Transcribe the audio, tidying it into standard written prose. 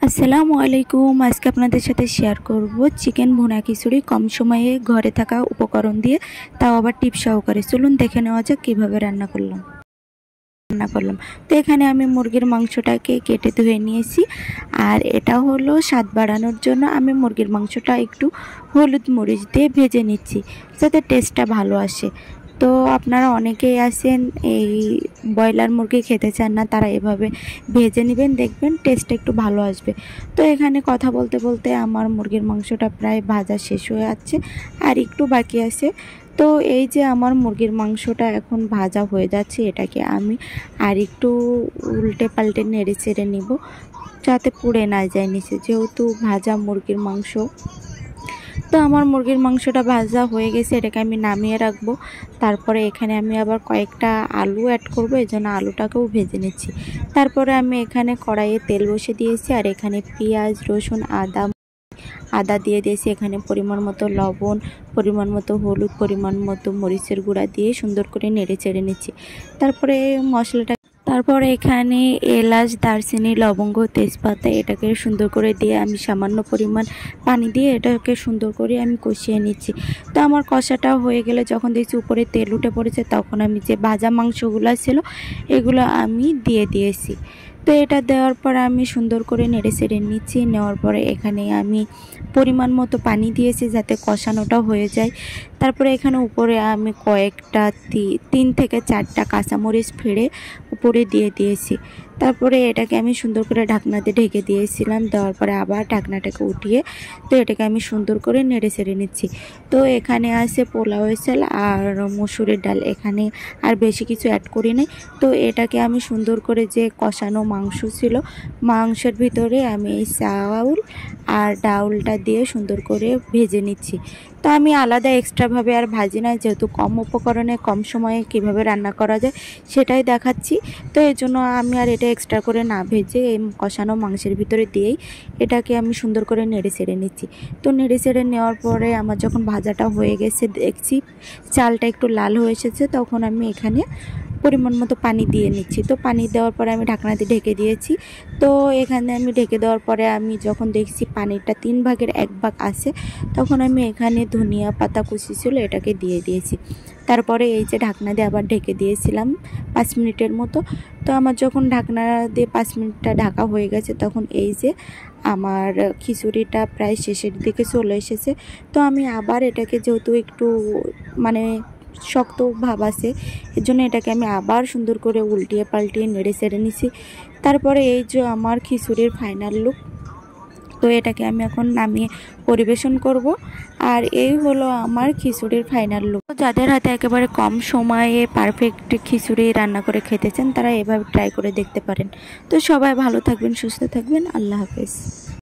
আসসালামু আলাইকুম। আজকে আপনাদের সাথে শেয়ার করব চিকেন ভুনা খিচুড়ি কম সময়ে ঘরে থাকা উপকরণ দিয়ে, তাও আবার টিপ সহকারে। চলুন দেখে নেওয়া যাক কীভাবে রান্না করলাম। তো এখানে আমি মুরগির মাংসটাকে কেটে ধুয়ে নিয়েছি, আর এটা হলো স্বাদ বাড়ানোর জন্য আমি মুরগির মাংসটা একটু হলুদ মরিচ দিয়ে ভেজে নিচ্ছি, যাতে টেস্টটা ভালো আসে। তো আপনারা অনেকেই আছেন এই ব্রয়লার মুরগি খেতে চান না, তারা এভাবে ভেজে নেবেন, দেখবেন টেস্টটা একটু ভালো আসবে। তো এখানে কথা বলতে বলতে আমার মুরগির মাংসটা প্রায় ভাজা শেষ হয়ে যাচ্ছে, আর একটু বাকি আছে। তো এই যে আমার মুরগির মাংসটা এখন ভাজা হয়ে যাচ্ছে, এটাকে আমি আর একটু উল্টে পাল্টে নেড়ে চেড়ে নিব, যাতে পুড়ে না যায় নিচে, যেহেতু ভাজা মুরগির মাংস। তো আমার মুরগির মাংসটা ভাজা হয়ে গেছে, এটাকে আমি নামিয়ে রাখবো। তারপরে এখানে আমি আবার কয়েকটা আলু অ্যাড করবো, এই জন্য আলুটাকেও ভেজে নিচ্ছি। তারপরে আমি এখানে কড়াইয়ে তেল বসে দিয়েছি, আর এখানে পেঁয়াজ রসুন আদা দিয়ে দিয়েছি। এখানে পরিমাণ মতো লবণ, পরিমাণ মতো হলুদ, পরিমাণ মতো মরিচের গুঁড়া দিয়ে সুন্দর করে নেড়ে চেড়ে নিচ্ছি। তারপরে এখানে এলাচ, দারচিনি, লবঙ্গ, তেজপাতা এটাকে সুন্দর করে দিয়ে আমি সামান্য পরিমাণ পানি দিয়ে এটাকে সুন্দর করে আমি কষিয়ে নিচ্ছি। তো আমার কষাটা হয়ে গেলে যখন দেখছি উপরে তেল উঠে পড়েছে, তখন আমি যে ভাজা মাংসগুলো ছিল এগুলো আমি দিয়ে দিয়েছি। তো এটা দেওয়ার পর আমি সুন্দর করে নেড়ে চেড়ে নিচ্ছি। নেওয়ার পরে এখানে আমি পরিমাণ মতো পানি দিয়েছি, যাতে কষানোটা হয়ে যায়। তারপরে এখানে উপরে আমি কয়েকটা 3 থেকে 4টা কাঁচামরিচ ফেড়ে উপরে দিয়ে দিয়েছি। তারপরে এটাকে আমি সুন্দর করে ঢাকনা দিয়ে ঢেকে দিয়েছিলাম। দেওয়ার পরে আবার ঢাকনাটাকে উঠিয়ে তো এটাকে আমি সুন্দর করে নেড়ে চেড়ে নিচ্ছি। তো এখানে আছে পোলাও চাল আর মসুরের ডাল, এখানে আর বেশি কিছু অ্যাড করি নাই। তো এটাকে আমি সুন্দর করে যে কষানো মাংস ছিল, মাংসের ভিতরে আমি এই চাউল আর ডাউলটা দিয়ে সুন্দর করে ভেজে নিচ্ছি। তো আমি আলাদা এক্সট্রাভাবে আর ভাজি না, যেহেতু কম উপকরণে কম সময়ে কিভাবে রান্না করা যায় সেটাই দেখাচ্ছি। তো এই জন্য আমি আর এটা এক্সট্রা করে না ভেজে এই কষানো মাংসের ভিতরে দিয়েই এটাকে আমি সুন্দর করে নেড়ে চেড়ে নিচ্ছি। তো নেড়ে চেড়ে নেওয়ার পরে আমার যখন ভাজাটা হয়ে গেছে, দেখছি চালটা একটু লাল হয়ে এসেছে, তখন আমি এখানে পরিমাণ মতো পানি দিয়ে নিচ্ছি। তো পানি দেওয়ার পরে আমি ঢাকনা দিয়ে ঢেকে দিয়েছি। তো এখানে আমি ঢেকে দেওয়ার পরে আমি যখন দেখছি পানিটা 3 ভাগের 1 ভাগ আছে, তখন আমি এখানে ধনিয়া পাতা কুচি ছিল এটাকে দিয়ে দিয়েছি। তারপরে এই যে ঢাকনা দিয়ে আবার ঢেকে দিয়েছিলাম 5 মিনিটের মতো। তো আমার যখন ঢাকনা দিয়ে 5 মিনিটটা ঢাকা হয়ে গেছে, তখন এই যে আমার খিচুড়িটা প্রায় শেষের দিকে চলে এসেছে। তো আমি আবার এটাকে, যেহেতু একটু মানে শক্ত ভাব আছে, এর জন্য এটাকে আমি আবার সুন্দর করে উল্টিয়ে পাল্টিয়ে নেড়ে চেড়ে নিছি। তারপরে এই যে আমার খিচুড়ির ফাইনাল লুক। তো এটাকে আমি এখন নামিয়ে পরিবেশন করব, আর এই হলো আমার খিচুড়ির ফাইনাল লুক। যাদের হাতে একেবারে কম সময়ে পারফেক্ট খিচুড়ি রান্না করে খেতে চান, তারা এভাবে ট্রাই করে দেখতে পারেন। তো সবাই ভালো থাকবেন, সুস্থ থাকবেন। আল্লাহ হাফেজ।